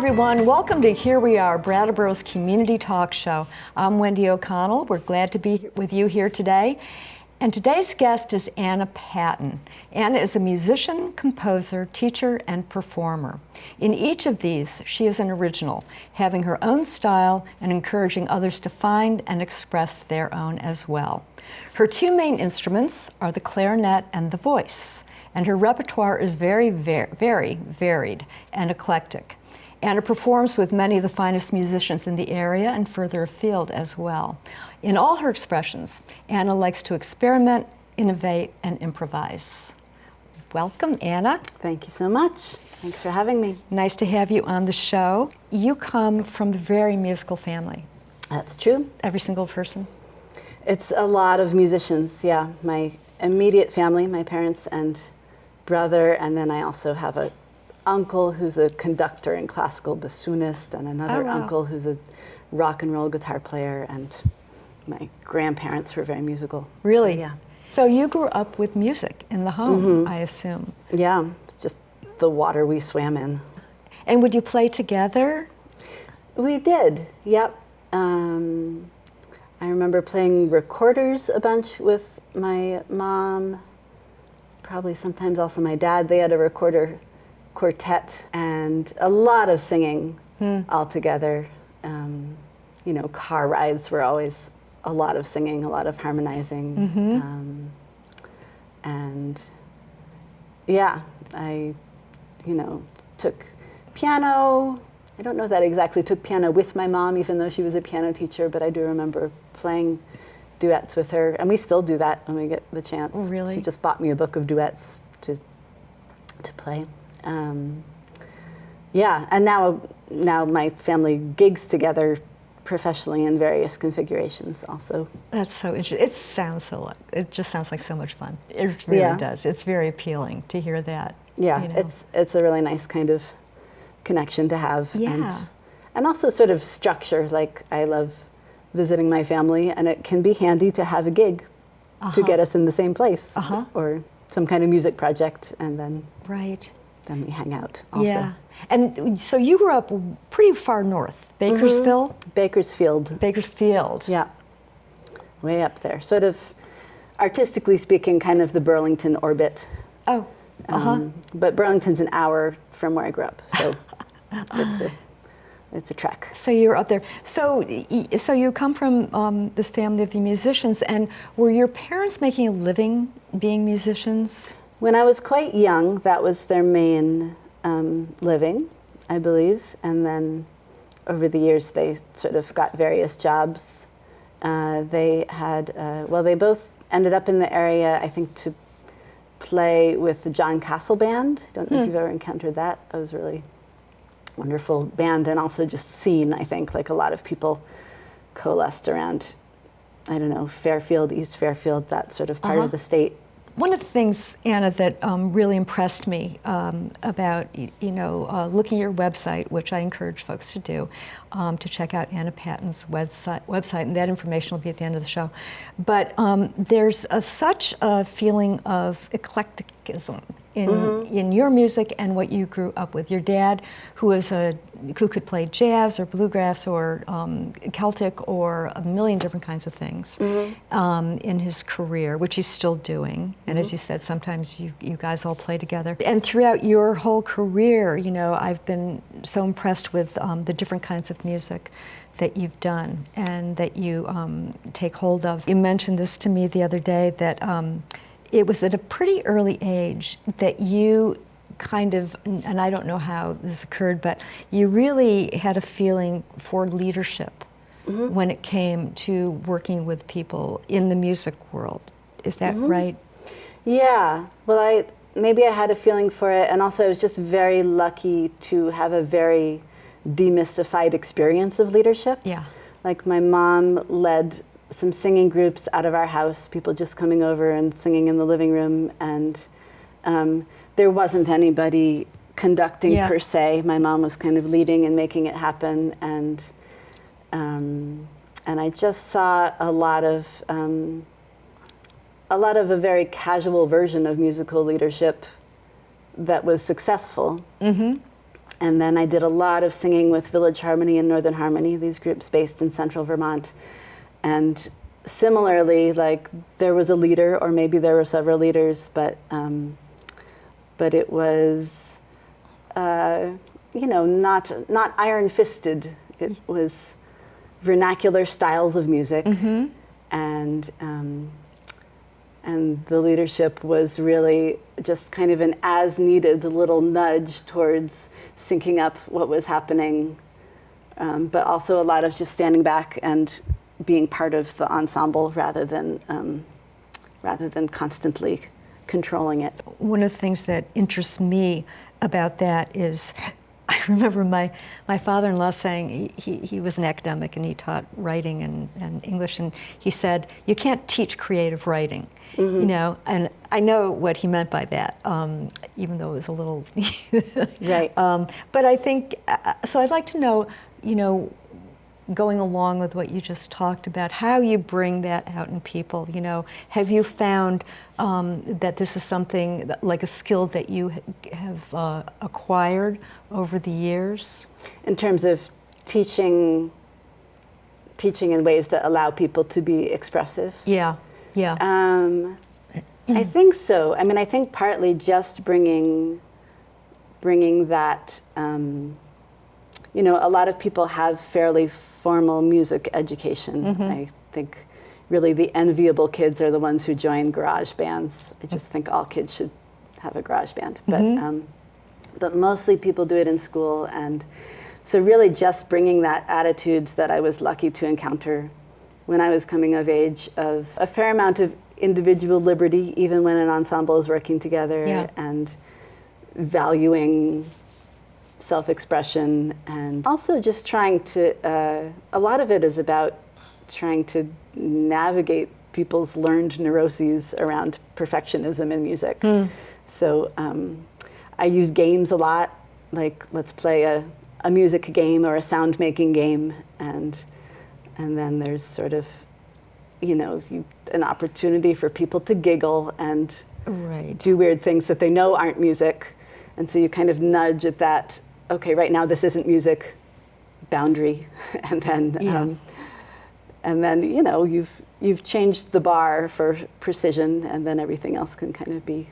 everyone. Welcome to Here We Are, Brattleboro's community talk show. I'm Wendy O'Connell. We're glad to be with you here today. And today's guest is Anna Patton. Anna is a musician, composer, teacher, and performer. In each of these, she is an original, having her own style and encouraging others to find and express their own as well. Her two main instruments are the clarinet and the voice, and her repertoire is very varied and eclectic. Anna performs with many of the finest musicians in the area and further afield as well. In all her expressions, Anna likes to experiment, innovate, and improvise. Welcome, Anna. Thank you so much. Thanks for having me. Nice to have you on the show. You come from a very musical family. That's true. Every single person? It's a lot of musicians, yeah. My immediate family, my parents and brother, and then I also have an uncle who's a conductor and classical bassoonist, and another uncle who's a rock and roll guitar player, and my grandparents were very musical. Really? So, yeah. So you grew up with music in the home, I assume. Yeah, it's just the water we swam in. And would you play together? We did, yep. I remember playing recorders a bunch with my mom, probably sometimes also my dad. They had a recorder quartet and a lot of singing all together. You know, car rides were always a lot of singing, a lot of harmonizing. And yeah, I, took piano. I don't know that I exactly took piano with my mom, even though she was a piano teacher, but I do remember playing duets with her, and we still do that when we get the chance. Oh, really? She just bought me a book of duets to play. Yeah, and now my family gigs together professionally in various configurations also. That's so interesting. It just sounds like so much fun. It really does. It's very appealing to hear that. Yeah, it's a really nice kind of connection to have. Yeah. And also sort of structure, like I love visiting my family, and it can be handy to have a gig to get us in the same place, or some kind of music project, and then then we hang out also. Yeah. And so you grew up pretty far north, Bakersville? Bakersfield. Yeah, way up there. Sort of, artistically speaking, kind of the Burlington orbit. Oh, But Burlington's an hour from where I grew up, so it's a trek. So you're up there. So you come from this family of musicians, and were your parents making a living being musicians? When I was quite young, that was their main living, I believe. And then over the years, they sort of got various jobs. They had, they both ended up in the area, I think, to play with the John Castle Band. I don't know if you've ever encountered that. That was a really wonderful band, and also just scene, I think. Like a lot of people coalesced around, I don't know, Fairfield, East Fairfield, that sort of part of the state. One of the things, Anna, that really impressed me about looking at your website, which I encourage folks to do, to check out Anna Patton's website, and that information will be at the end of the show. But there's such a feeling of eclecticism in your music and what you grew up with. Your dad, who could play jazz or bluegrass or Celtic or a million different kinds of things in his career, which he's still doing. And as you said, sometimes you guys all play together. And throughout your whole career, I've been so impressed with the different kinds of music that you've done and that you take hold of. You mentioned this to me the other day, that it was at a pretty early age that you kind of, and I don't know how this occurred, but you really had a feeling for leadership when it came to working with people in the music world. Is that right? Yeah. Well, maybe I had a feeling for it, and also I was just very lucky to have a very demystified experience of leadership. Yeah. Like my mom led some singing groups out of our house, people just coming over and singing in the living room, and there wasn't anybody conducting per se. My mom was kind of leading and making it happen, and I just saw a lot of a very casual version of musical leadership that was successful. And then I did a lot of singing with Village Harmony and Northern Harmony, these groups based in central Vermont. And similarly, like there was a leader, or maybe there were several leaders, but it was, not iron-fisted. It was vernacular styles of music, and the leadership was really just kind of an as-needed little nudge towards syncing up what was happening, but also a lot of just standing back and being part of the ensemble rather than constantly controlling it. One of the things that interests me about that is, I remember my father-in-law saying, he was an academic and he taught writing and English, and he said, you can't teach creative writing, and I know what he meant by that, even though it was a little, right. But I think, so I'd like to know, going along with what you just talked about, how you bring that out in people. Have you found that this is something like a skill that you have acquired over the years? In terms of teaching in ways that allow people to be expressive? Yeah. I think so. I mean, I think partly just bringing that, a lot of people have fairly formal music education. I think really the enviable kids are the ones who join garage bands. I just think all kids should have a garage band. But mostly people do it in school. And so really just bringing that attitude that I was lucky to encounter when I was coming of age, of a fair amount of individual liberty, even when an ensemble is working together, and valuing self-expression, and also just trying to, a lot of it is about trying to navigate people's learned neuroses around perfectionism in music. So I use games a lot, like let's play a music game or a sound making game, and then there's sort of, an opportunity for people to giggle and do weird things that they know aren't music. And so you kind of nudge at that, okay, right now this isn't music boundary, and then you've changed the bar for precision, and then everything else can kind of be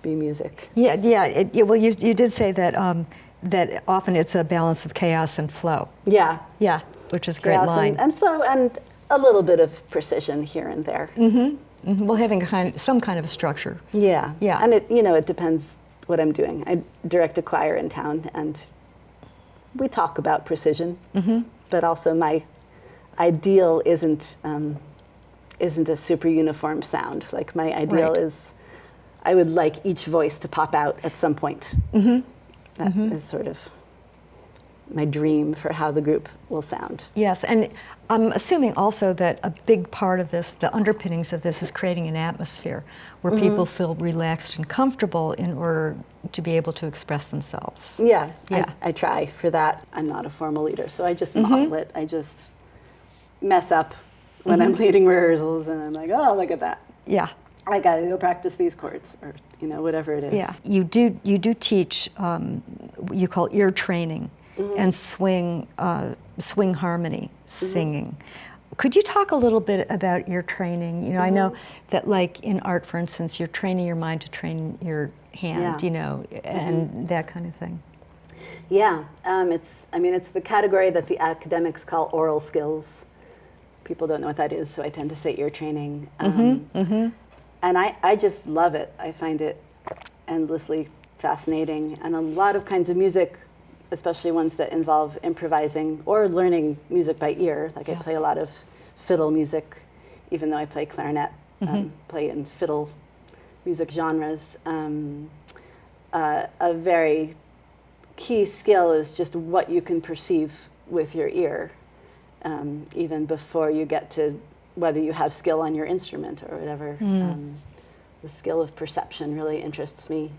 music. Well, you did say that that often it's a balance of chaos and flow. Yeah, which is a great line. And flow, and a little bit of precision here and there. Well, having some kind of a structure. Yeah, and it depends what I'm doing. I direct a choir in town, and we talk about precision, but also my ideal isn't a super uniform sound. Like my ideal is, I would like each voice to pop out at some point. That is sort of my dream for how the group will sound. Yes, and I'm assuming also that a big part of this, the underpinnings of this, is creating an atmosphere where people feel relaxed and comfortable in order to be able to express themselves. Yeah. I try for that. I'm not a formal leader, so I just model it. I just mess up when I'm leading rehearsals, and I'm like, oh, look at that. Yeah. I gotta go practice these chords, or whatever it is. Yeah, you do teach, you call ear training, and swing harmony singing. Could you talk a little bit about ear training? I know that, like in art, for instance, you're training your mind to train your hand, and that kind of thing. Yeah, it's the category that the academics call oral skills. People don't know what that is, so I tend to say ear training. And I just love it. I find it endlessly fascinating. And a lot of kinds of music, especially ones that involve improvising or learning music by ear. Like I play a lot of fiddle music, even though I play clarinet, play in fiddle music genres. A very key skill is just what you can perceive with your ear, even before you get to whether you have skill on your instrument or whatever. The skill of perception really interests me.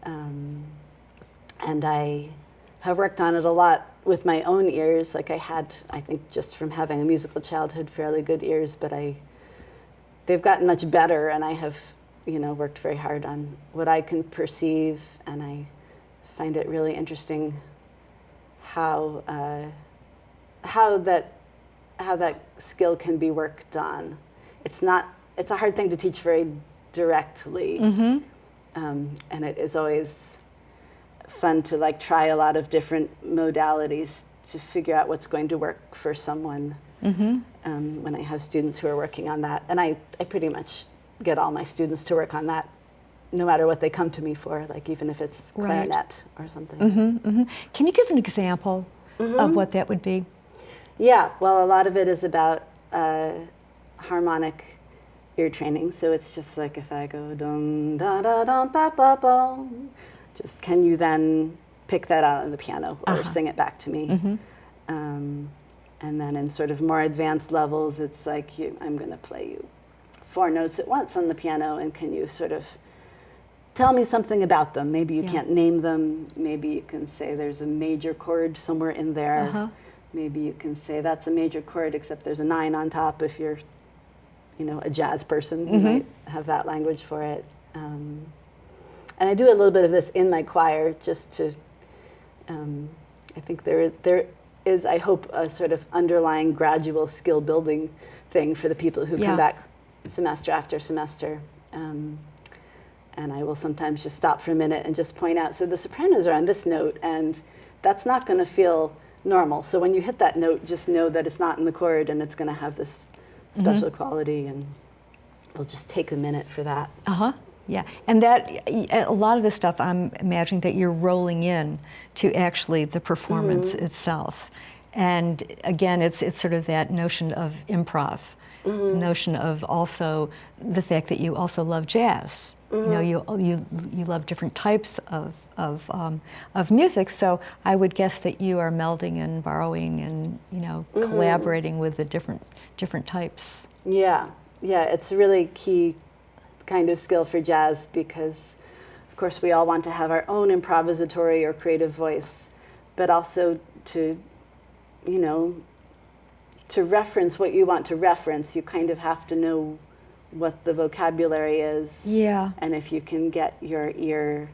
And I have worked on it a lot with my own ears. Like I think just from having a musical childhood, fairly good ears, but they've gotten much better, and I have, worked very hard on what I can perceive, and I find it really interesting how that skill can be worked on. It's a hard thing to teach very directly, and it is always fun to like try a lot of different modalities to figure out what's going to work for someone. When I have students who are working on that, and I pretty much get all my students to work on that, no matter what they come to me for, like even if it's clarinet or something. Can you give an example of what that would be? Yeah, well, a lot of it is about harmonic ear training. So it's just like if I go dum da da dum ba ba bum, just can you then pick that out on the piano or sing it back to me? And then in sort of more advanced levels, it's like I'm going to play you 4 notes at once on the piano, and can you sort of tell me something about them? Maybe you can't name them. Maybe you can say there's a major chord somewhere in there. Maybe you can say that's a major chord, except there's a 9 on top. If you're, a jazz person, you might have that language for it. And I do a little bit of this in my choir, just to. I think there is, I hope, a sort of underlying gradual skill building thing for the people who come back semester after semester. And I will sometimes just stop for a minute and just point out, so the sopranos are on this note, and that's not going to feel normal. So when you hit that note, just know that it's not in the chord, and it's going to have this special quality, and we'll just take a minute for that. Yeah, and that a lot of this stuff, I'm imagining that you're rolling in to actually the performance itself. And again, it's sort of that notion of improv, notion of also the fact that you also love jazz. You love different types of music. So I would guess that you are melding and borrowing and collaborating with the different types. Yeah, it's a really key kind of skill for jazz, because of course we all want to have our own improvisatory or creative voice, but also to reference what you want to reference, you kind of have to know what the vocabulary is. Yeah. And if you can get your ear,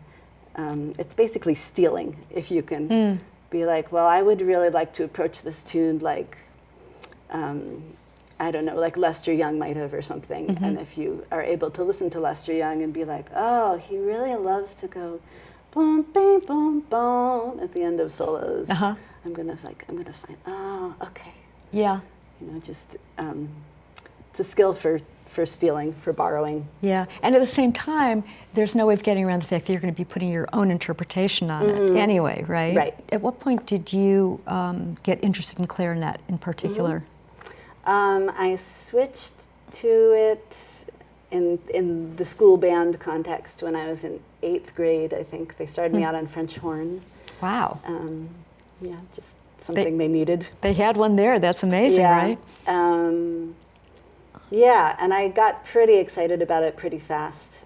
it's basically stealing. If you can be like, well, I would really like to approach this tune like, I don't know, like Lester Young might have or something. And if you are able to listen to Lester Young and be like, oh, he really loves to go boom, boom, boom, boom at the end of solos. I'm gonna find, oh, okay. Yeah. Just it's a skill for stealing, for borrowing. Yeah, and at the same time, there's no way of getting around the fact that you're going to be putting your own interpretation on it anyway, right? Right. At what point did you get interested in clarinet in particular? I switched to it in the school band context when I was in 8th grade. I think they started me out on French horn. Wow. Yeah, just something they needed. They had one there. That's amazing, right? Yeah, and I got pretty excited about it pretty fast.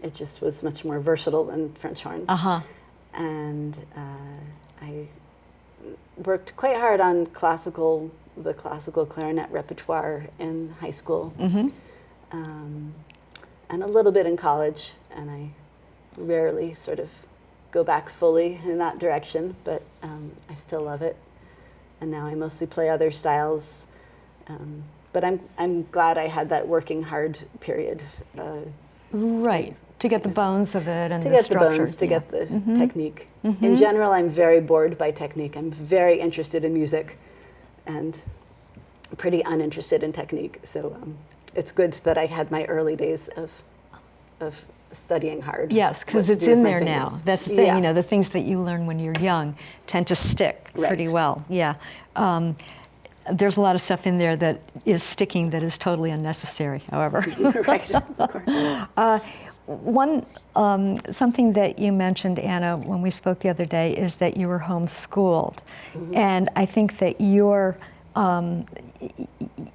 It just was much more versatile than French horn. And I worked quite hard on the classical clarinet repertoire in high school, and a little bit in college, and I rarely sort of go back fully in that direction, but I still love it. And now I mostly play other styles. But I'm glad I had that working hard period. Right, to get the bones of it and to the get structure. the bones, to get the technique. In general, I'm very bored by technique. I'm very interested in music and pretty uninterested in technique. So it's good that I had my early days of studying hard. Yes, because it's in there now. That's the thing, the things that you learn when you're young tend to stick pretty well. Yeah. There's a lot of stuff in there that is sticking that is totally unnecessary, however. Right, of course. Something that you mentioned, Anna, when we spoke the other day, is that you were homeschooled. And I think that your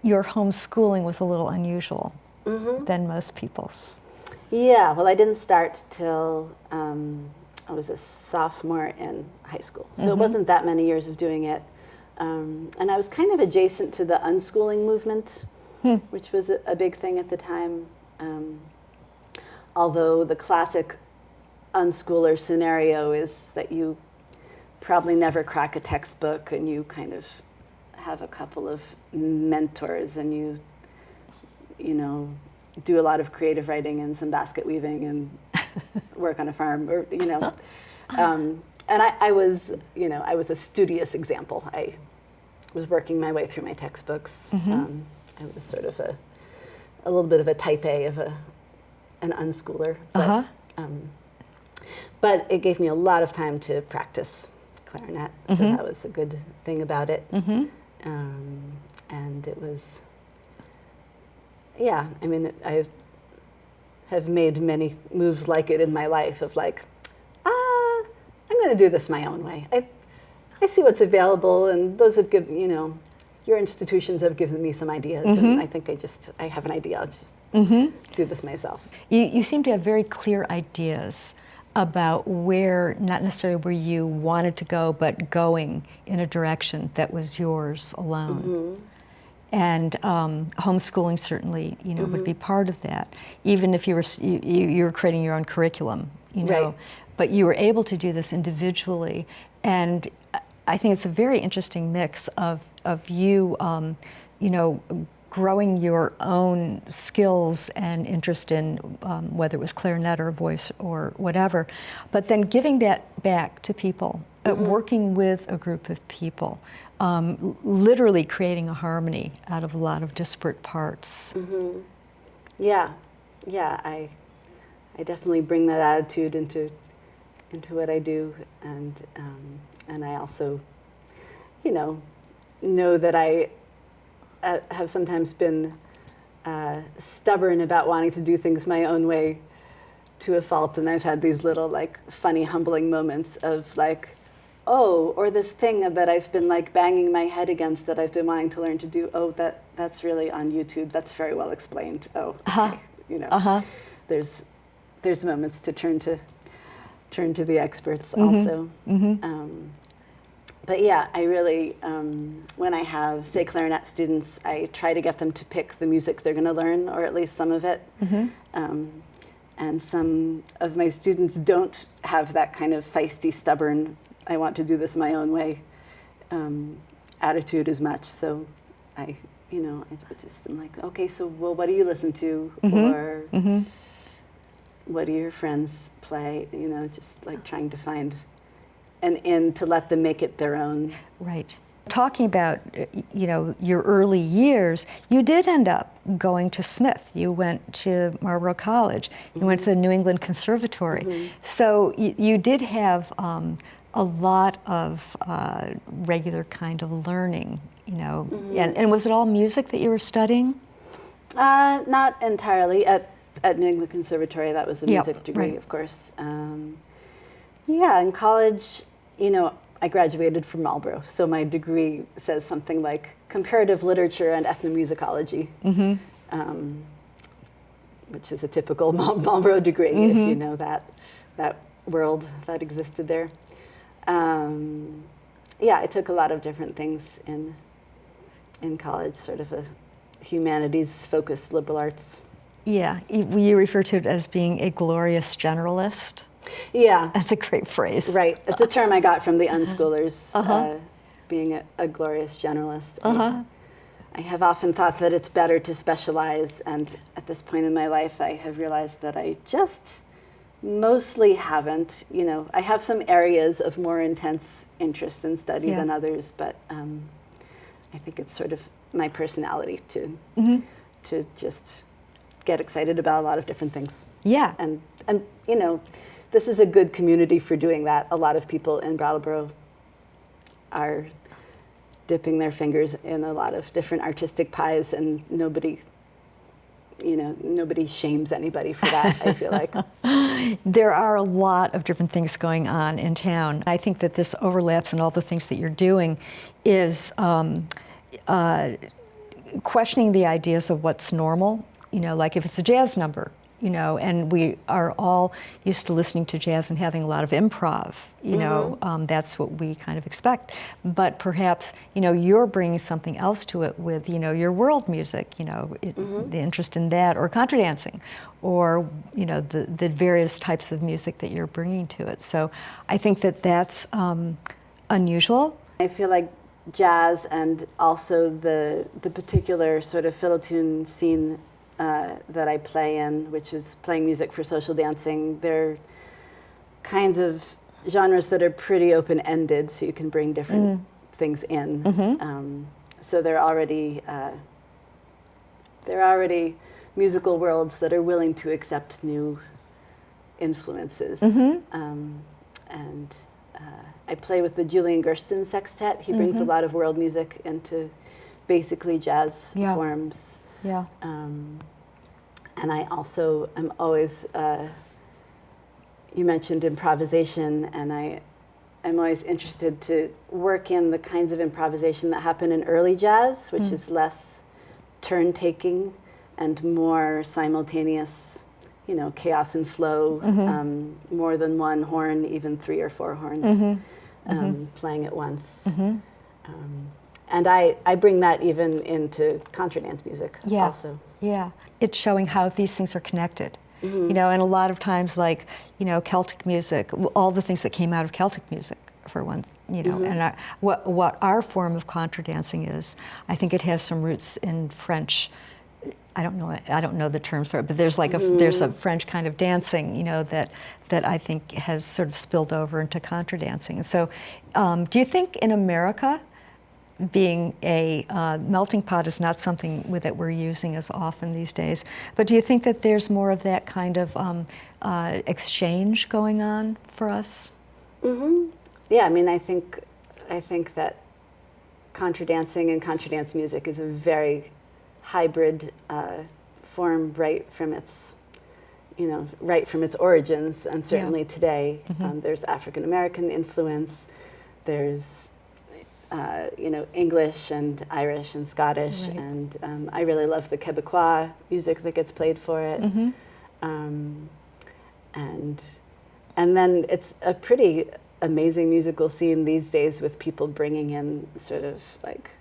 homeschooling was a little unusual than most people's. Yeah, well, I didn't start till I was a sophomore in high school. So it wasn't that many years of doing it. And I was kind of adjacent to the unschooling movement, which was a big thing at the time. Although the classic unschooler scenario is that you probably never crack a textbook, and you kind of have a couple of mentors, and you know, do a lot of creative writing and some basket weaving and work on a farm, or you know. And I was, you know, I was a studious example. I was working my way through my textbooks. I was sort of a little bit of a type A of an unschooler. But it gave me a lot of time to practice clarinet, so that was a good thing about it. And it was, yeah, I mean, I have made many moves like it in my life of like, I'm going to do this my own way. I see what's available, and those have given, you know, your institutions have given me some ideas, and I think I have an idea. I'll just do this myself. You seem to have very clear ideas about where, not necessarily where you wanted to go, but going in a direction that was yours alone. And homeschooling certainly, you know, would be part of that. Even if you were creating your own curriculum, you know, Right. but you were able to do this individually. And I think it's a very interesting mix of you, you know, growing your own skills and interest in whether it was clarinet or voice or whatever, but then giving that back to people, working with a group of people, literally creating a harmony out of a lot of disparate parts. Yeah, I definitely bring that attitude into what I do, and I also, you know that I have sometimes been stubborn about wanting to do things my own way to a fault, and I've had these little like funny, humbling moments of like, oh, or this thing that I've been like banging my head against that I've been wanting to learn to do. Oh, that's really on YouTube. That's very well explained. Oh, okay. You know, there's moments to turn to the experts also. But yeah, I really, when I have, say, clarinet students, I try to get them to pick the music they're going to learn, or at least some of it. And some of my students don't have that kind of feisty, stubborn, I want to do this my own way attitude as much. So I just am like, okay, so well, what do you listen to? Or what do your friends play? You know, just like trying to find an in to let them make it their own. Right. Talking about, you know, your early years, you did end up going to Smith. You went to Marlborough College. You went to the New England Conservatory. So you did have a lot of regular kind of learning, you know. And was it all music that you were studying? Not entirely. At New England Conservatory, that was a music degree, of course. Yeah, in college, you know, I graduated from Marlborough, so my degree says something like comparative literature and ethnomusicology, which is a typical Marlborough degree, if you know that world that existed there. Yeah, I took a lot of different things in college, sort of a humanities-focused liberal arts. Yeah, you refer to it as being a glorious generalist. Yeah. That's a great phrase. Right. It's a term I got from the unschoolers, being a glorious generalist. I have often thought that it's better to specialize, and at this point in my life, I have realized that I just mostly haven't. You know, I have some areas of more intense interest and study than others, but I think it's sort of my personality to just get excited about a lot of different things. Yeah. And you know, this is a good community for doing that. A lot of people in Brattleboro are dipping their fingers in a lot of different artistic pies, and nobody shames anybody for that, I feel like. There are a lot of different things going on in town. I think that this overlaps in all the things that you're doing is questioning the ideas of what's normal. You know, like if it's a jazz number, you know, and we are all used to listening to jazz and having a lot of improv, you know, that's what we kind of expect. But perhaps, you know, you're bringing something else to it with, you know, your world music, you know, the interest in that, or contra dancing, or, you know, the various types of music that you're bringing to it. So I think that that's unusual. I feel like jazz and also the particular sort of fiddle tune scene that I play in, which is playing music for social dancing, they're kinds of genres that are pretty open-ended, so you can bring different things in. So they're already musical worlds that are willing to accept new influences. And I play with the Julian Gersten Sextet. He brings a lot of world music into basically jazz forms. Yeah. And I also am always, you mentioned improvisation, and I'm always interested to work in the kinds of improvisation that happen in early jazz, which is less turn-taking and more simultaneous, you know, chaos and flow, more than one horn, even 3 or 4 horns playing at once. And I bring that even into contra dance music also. Yeah, it's showing how these things are connected. You know, and a lot of times, like, you know, Celtic music, all the things that came out of Celtic music, for one, you know, and what our form of contra dancing is, I think it has some roots in French. I don't know the terms for it, but there's like there's a French kind of dancing, you know, that I think has sort of spilled over into contra dancing. So, do you think in America, being a melting pot is not something that we're using as often these days, but do you think that there's more of that kind of exchange going on for us? Yeah, I mean, I think that contra dancing and contra dance music is a very hybrid form right from its origins, and certainly today there's African American influence, there's you know, English and Irish and Scottish, and I really love the Quebecois music that gets played for it, and then it's a pretty amazing musical scene these days with people bringing in sort of like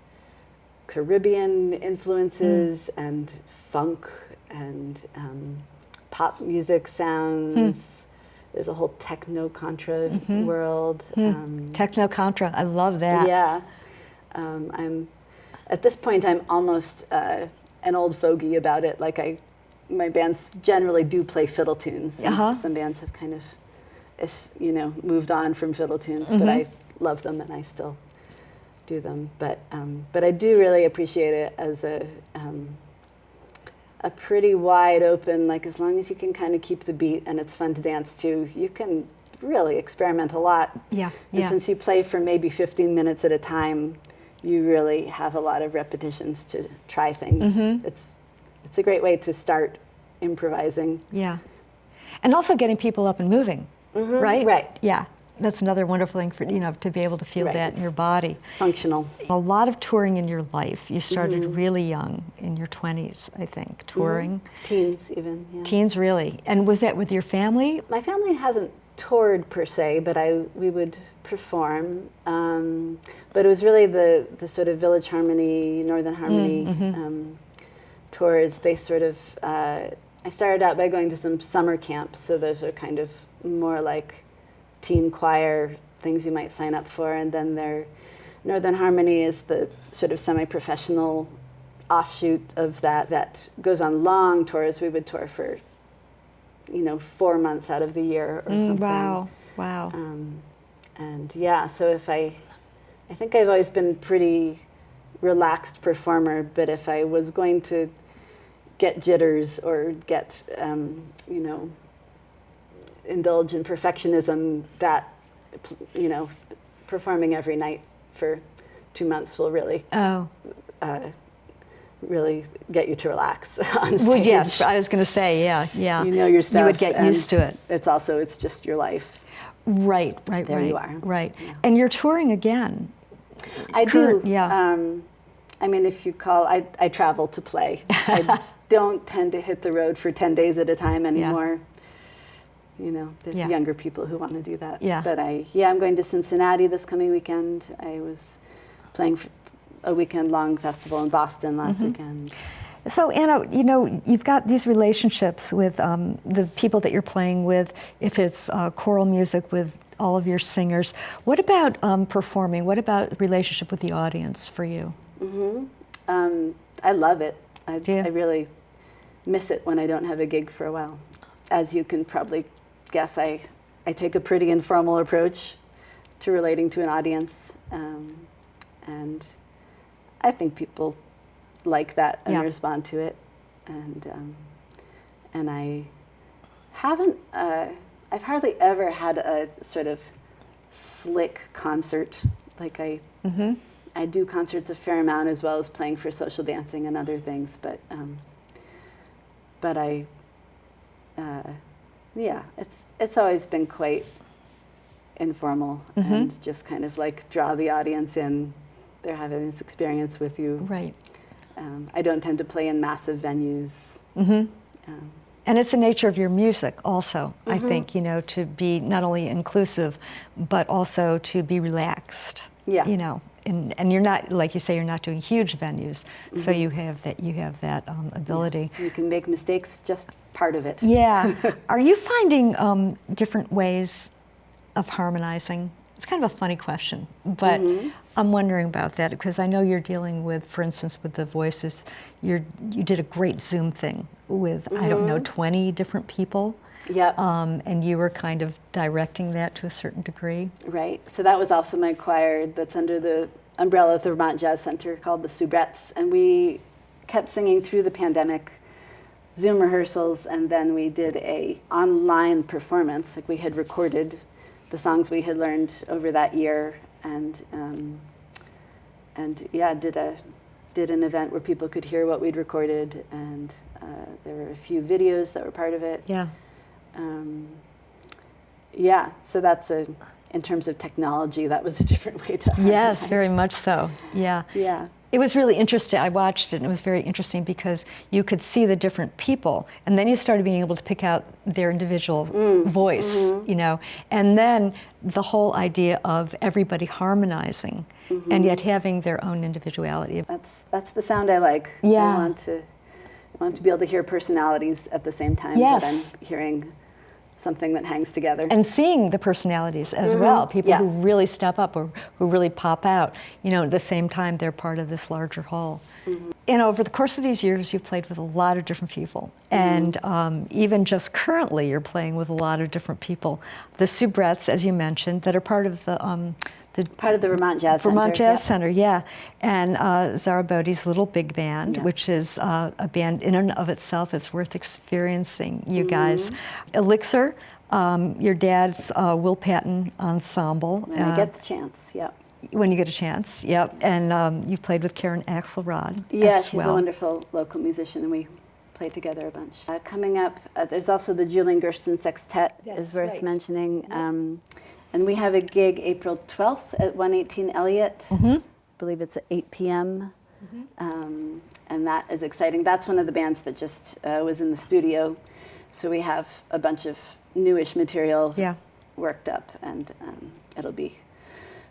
Caribbean influences and funk and pop music sounds. There's a whole techno-contra world. Techno-contra, I love that. Yeah. At this point, I'm almost an old fogey about it. Like my bands generally do play fiddle tunes. Some bands have kind of, you know, moved on from fiddle tunes, but I love them and I still do them. But I do really appreciate it as a pretty wide open, like as long as you can kind of keep the beat and it's fun to dance to, you can really experiment a lot. And since you play for maybe 15 minutes at a time, you really have a lot of repetitions to try things. It's a great way to start improvising. Yeah. And also getting people up and moving, right? Right. Yeah. That's another wonderful thing for, you know, to be able to feel that in your body. Functional. A lot of touring in your life. You started really young, in your 20s, I think, touring. Teens even, yeah. Teens, really. And was that with your family? My family hasn't toured per se, but we would perform. But it was really the sort of Village Harmony, Northern Harmony tours. They sort of, I started out by going to some summer camps, so those are kind of more like teen choir things you might sign up for, and then their Northern Harmony is the sort of semi-professional offshoot of that goes on long tours. We would tour for, you know, 4 months out of the year or something. Wow. And yeah, so I think I've always been pretty relaxed performer, but if I was going to get jitters or get, you know, indulge in perfectionism, that, you know, performing every night for 2 months will really really get you to relax on stage. Well, yes, I was going to say, yeah. You know your stuff. You would get used to it. It's just your life. Right. There you are. Right. Yeah. And you're touring again. I do. Yeah. I mean, if you call, I travel to play. don't tend to hit the road for 10 days at a time anymore. You know, there's younger people who want to do that. Yeah. But I'm going to Cincinnati this coming weekend. I was playing a weekend-long festival in Boston last weekend. So Anna, you know, you've got these relationships with the people that you're playing with, if it's choral music with all of your singers. What about performing? What about relationship with the audience for you? I love it. I Do you? really miss it when I don't have a gig for a while. As you can probably guess, I take a pretty informal approach to relating to an audience. And I think people like that and respond to it. And I haven't, I've hardly ever had a sort of slick concert. Like I do concerts a fair amount as well as playing for social dancing and other things, but it's always been quite informal and just kind of like draw the audience in. They're having this experience with you. Right. I don't tend to play in massive venues. And it's the nature of your music also, I think, you know, to be not only inclusive, but also to be relaxed. Yeah. You know, and you're not, like you say, you're not doing huge venues, so you have that ability. You can make mistakes, just part of it. Yeah. Are you finding different ways of harmonizing? It's kind of a funny question, but I'm wondering about that because I know you're dealing with, for instance, with the voices. You did a great Zoom thing with, I don't know, 20 different people. Yep. And you were kind of directing that to a certain degree. Right. So that was also my choir that's under the umbrella of the Vermont Jazz Center called the Soubrettes. And we kept singing through the pandemic, Zoom rehearsals, and then we did a online performance. Like we had recorded the songs we had learned over that year, and did an event where people could hear what we'd recorded, and there were a few videos that were part of it. Yeah. So that's in terms of technology, that was a different way to harmonize. Yes, very much so. Yeah. Yeah. It was really interesting. I watched it, and it was very interesting because you could see the different people, and then you started being able to pick out their individual voice, you know, and then the whole idea of everybody harmonizing and yet having their own individuality. That's the sound I like. Yeah. I want to be able to hear personalities at the same time Yes. that I'm hearing something that hangs together. And seeing the personalities as well, people who really step up or who really pop out, you know, at the same time they're part of this larger whole. And over the course of these years, you've played with a lot of different people. And even just currently, you're playing with a lot of different people. The Soubrettes, as you mentioned, that are part of the part of the Vermont Jazz Center. Vermont Jazz Center, yeah. And Zara Bodie's Little Big Band, which is a band in and of itself. It's worth experiencing, you guys. Elixir, your dad's Will Patton Ensemble. When I get the chance, When you get a chance, yep. And you've played with Karen Axelrod Yeah, as she's well. a wonderful local musician, and we played together a bunch. Coming up, there's also the Julian Gersten Sextet is worth mentioning. And we have a gig April 12th at 118 Elliott. I believe it's at 8 p.m. And that is exciting. That's one of the bands that just was in the studio. So we have a bunch of newish material worked up, and it'll be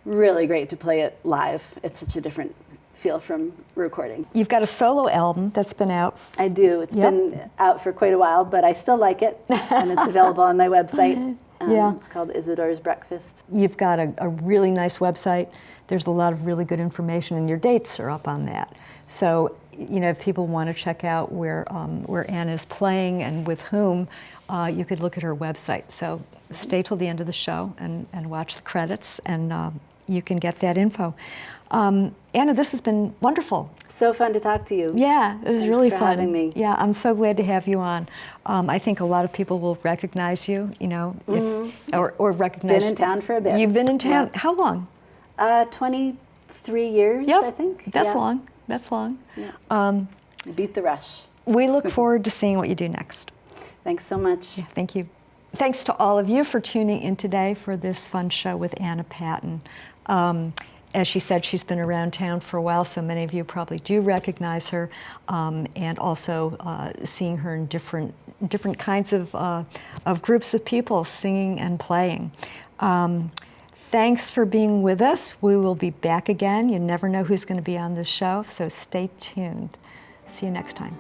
really great to play it live. It's such a different feel from recording. You've got a solo album that's been out. I do. It's been out for quite a while, but I still like it, and it's available on my website. It's called Isidore's Breakfast. You've got a really nice website. There's a lot of really good information, and your dates are up on that. So, you know, if people want to check out where Anna is playing and with whom, you could look at her website. So stay till the end of the show and watch the credits, and you can get that info. Anna, this has been wonderful. So fun to talk to you. Yeah, it was really fun. Thanks for having me. Yeah, I'm so glad to have you on. I think a lot of people will recognize you, you know, or recognize. Been in town for a bit. You've been in town. How long? 23 years, I think. That's long. That's long. Yeah. Beat the rush. We look forward to seeing what you do next. Thanks so much. Yeah, thank you. Thanks to all of you for tuning in today for this fun show with Anna Patton. As she said, she's been around town for a while, so many of you probably do recognize her, and also seeing her in different kinds of groups of people singing and playing. Thanks for being with us. We will be back again. You never know who's going to be on this show, so stay tuned. See you next time.